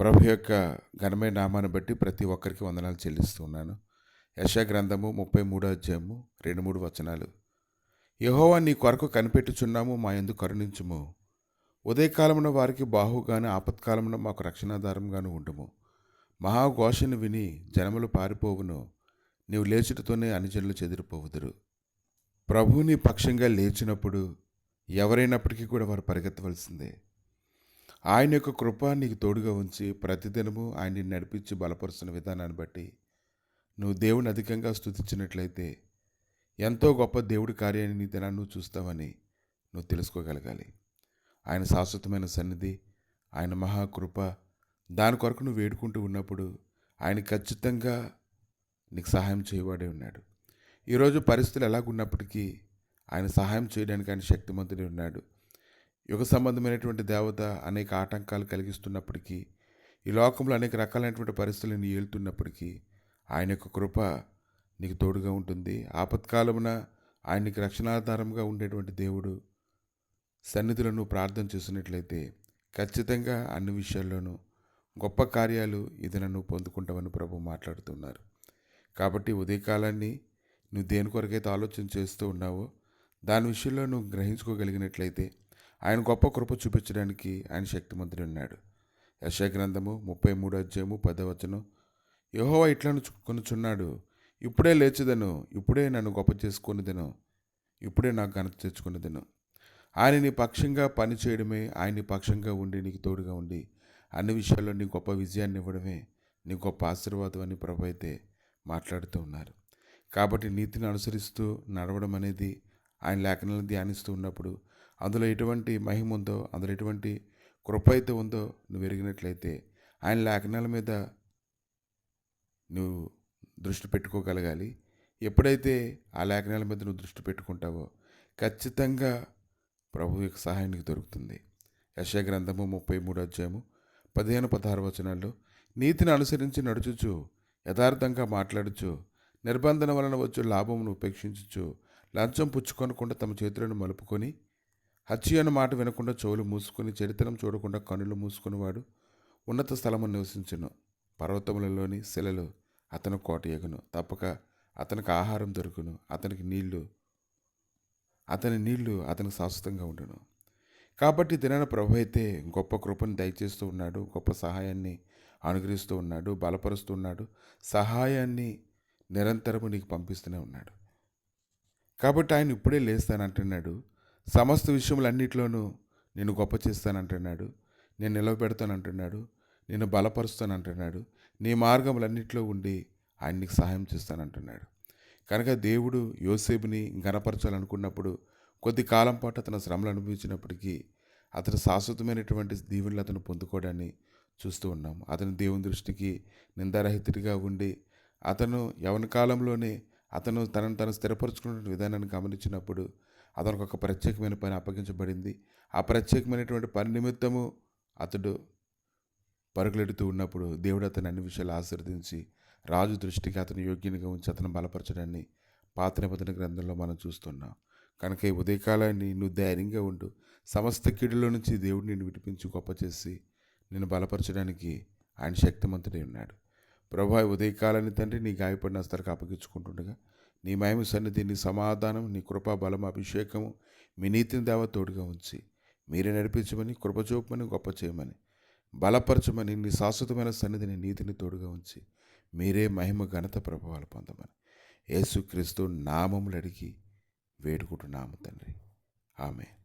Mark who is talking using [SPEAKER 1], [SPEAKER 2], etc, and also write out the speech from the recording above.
[SPEAKER 1] ప్రభు యొక్క ఘనమైన నామాన్ని బట్టి ప్రతి ఒక్కరికి వందనాలు చెల్లిస్తూ ఉన్నాను. యెషయా గ్రంథము 33వ అధ్యాయము 2-3 వచనాలు. యెహోవా నీ కొరకు కనిపెట్టుచున్నాము, మా యందు కరుణించుము. ఉదయకాలమున వారికి బాహుగాను, ఆపత్కాలమున మాకు రక్షణాధారంగాను ఉండుము. మహాఘోషను విని జనములు పారిపోవును, నీవు లేచుటతోనే అన్యజనులు చెదిరిపోవుదురు. ప్రభువు నీ పక్షంగా లేచినప్పుడు ఎవరైనప్పటికీ కూడా వారు పరిగెత్తవలసిందే. ఆయన యొక్క కృప నీకు తోడుగా ఉంచి ప్రతిదినము ఆయన్ని నడిపించి బలపరుస్తున్న విధానాన్ని బట్టి నువ్వు దేవుని అధికంగా స్తుతించినట్లయితే ఎంతో గొప్ప దేవుడి కార్యాన్ని నీ దినాన్ని నువ్వు చూస్తావని నువ్వు తెలుసుకోగలగాలి. ఆయన శాశ్వతమైన సన్నిధి, ఆయన మహాకృప, దాని కొరకు నువ్వు వేడుకుంటూ ఉన్నప్పుడు ఆయన ఖచ్చితంగా నీకు సహాయం చేయవాడే ఉన్నాడు. ఈరోజు పరిస్థితులు ఎలాగున్నప్పటికీ ఆయన సహాయం చేయడానికి ఆయన శక్తిమంతుడే ఉన్నాడు. యుగ సంబంధమైనటువంటి దేవత అనేక ఆటంకాలు కలిగిస్తున్నప్పటికీ, ఈ లోకంలో అనేక రకాలైనటువంటి పరిస్థితులను ఏలుతున్నప్పటికీ ఆయన యొక్క కృప నీకు తోడుగా ఉంటుంది. ఆపత్కాలమున ఆయనకి రక్షణాధారంగా ఉండేటువంటి దేవుడు సన్నిధిలో నువ్వు ప్రార్థన చేసినట్లయితే ఖచ్చితంగా అన్ని విషయాల్లోనూ గొప్ప కార్యాలు ఇది నువ్వు పొందుకుంటావని ప్రభు మాట్లాడుతున్నారు. కాబట్టి ఉదయకాలాన్ని నువ్వు దేని కొరకైతే ఆలోచన చేస్తూ ఉన్నావో దాని విషయంలో నువ్వు గ్రహించుకోగలిగినట్లయితే ఆయన గొప్ప కృప చూపించడానికి ఆయన శక్తిమంతుడు ఉన్నాడు. యెషయా గ్రంథము 33వ అధ్యాయము 10వ వచనం. యెహోవా ఇట్లను కొనుచున్నాడు, ఇప్పుడే లేచుదను, ఇప్పుడే నన్ను గొప్ప చేసుకునేదను, ఇప్పుడే నాకు ఘనత తెచ్చుకునేదను. ఆయన నీ పక్షంగా పని చేయడమే, ఆయన నీ పక్షంగా ఉండి నీకు తోడుగా ఉండి అన్ని విషయాల్లో నీ గొప్ప విజయాన్ని ఇవ్వడమే నీ గొప్ప ఆశీర్వాదం అని ప్రభు అయితే మాట్లాడుతూ ఉన్నారు. కాబట్టి నీతిని అనుసరిస్తూ నడవడం అనేది ఆయన లేఖనాలను ధ్యానిస్తూ ఉన్నప్పుడు అందులో ఎటువంటి మహిమ ఉందో, అందులో ఎటువంటి కృప అయితే ఉందో నువ్వు ఎరిగినట్లయితే ఆయన లేఖనాల మీద నువ్వు దృష్టి పెట్టుకోగలగాలి. ఎప్పుడైతే ఆ లేఖనాల మీద నువ్వు దృష్టి పెట్టుకుంటావో ఖచ్చితంగా ప్రభు యొక్క సహాయం నీకు దొరుకుతుంది. యెషయా గ్రంథము 33వ అధ్యాయము 15-16 వచనాల్లో, నీతిని అనుసరించి నడుచుచు, యథార్థంగా మాట్లాడుచు, నిర్బంధన వలన వచ్చు లాభమును ఉపేక్షించుచు, లంచం పుచ్చుకొనకుండా తమ చేతులను మలుపుకొని, హత్య అన్న మాట వినకుండా చెవులు మూసుకొని, చెడితనం చూడకుండా కన్నులు మూసుకునివాడు ఉన్నత స్థలమును నివసించును. పర్వతములలోని శిలలు అతను కోట ఎగును, తప్పక అతనికి ఆహారం దొరుకును, అతని నీళ్లు అతనికి శాశ్వతంగా ఉండును. కాబట్టి దినాన ప్రభు అయితే గొప్ప కృపను దయచేస్తూ ఉన్నాడు, గొప్ప సహాయాన్ని అనుగ్రహిస్తూ ఉన్నాడు, బలపరుస్తూ ఉన్నాడు, సహాయాన్ని నిరంతరము నీకు పంపిస్తూనే ఉన్నాడు. కాబట్టి ఆయన ఇప్పుడే లేస్తానంటున్నాడు. సమస్త విషయములన్నిటిలోనూ నేను గొప్ప చేస్తానంటున్నాడు, నేను నిలవబెడతానంటున్నాడు, నేను బలపరుస్తానంటున్నాడు, నీ మార్గములన్నింటిలో ఉండి ఆయన నీకు సహాయం చేస్తానంటున్నాడు. కనుక దేవుడు యోసేపుని ఘనపరచాలనుకున్నప్పుడు కొద్ది కాలం పాటు అతను శ్రమలు అనుభవించినప్పటికీ అతను శాశ్వతమైనటువంటి దీవెనలు అతను పొందుకోవడాన్ని చూస్తూ ఉన్నాం. అతను దేవుని దృష్టికి నిందారహితుడిగా ఉండి అతను యవన కాలంలోనే అతను తను స్థిరపరచుకున్న విధానాన్ని గమనించినప్పుడు అతనికి ఒక ప్రత్యేకమైన పని అప్పగించబడింది. ఆ ప్రత్యేకమైనటువంటి పని నిమిత్తము అతడు పరుగులెడుతూ ఉన్నప్పుడు దేవుడు అతను అన్ని విషయాలు ఆశీర్వదించి రాజు దృష్టికి అతను యోగ్యంగా ఉంచి అతను బలపరచడాన్ని పాత నిబంధన గ్రంథంలో మనం చూస్తున్నాం. కనుక ఈ ఉదయకాలాన్ని నువ్వు ధైర్యంగా ఉండు. సమస్త కీడులో నుంచి దేవుడు నిన్ను విడిపించి గొప్ప చేసి నిన్ను బలపరచడానికి ఆయన శక్తిమంతుడై ఉన్నాడు. ప్రభువా, ఉదయకాలాన్ని తండ్రి నీ గాయపడిన హస్తాలకు అప్పగించుకుంటుండగా నీ మహిమ సన్నిధి, నీ సమాధానం, నీ కృపా బలం, అభిషేకము, మీ నీతిని దేవ తోడుగా ఉంచి మీరే నడిపించమని, కృప చూపమని, గొప్ప చేయమని, బలపరచమని, నీ శాశ్వతమైన సన్నిధిని, నీతిని తోడుగా ఉంచి మీరే మహిమ ఘనత ప్రభావాలు పొందమని యేసుక్రీస్తు నామములు అడిగి వేడుకుంటున్నాము తండ్రి. ఆమేన్.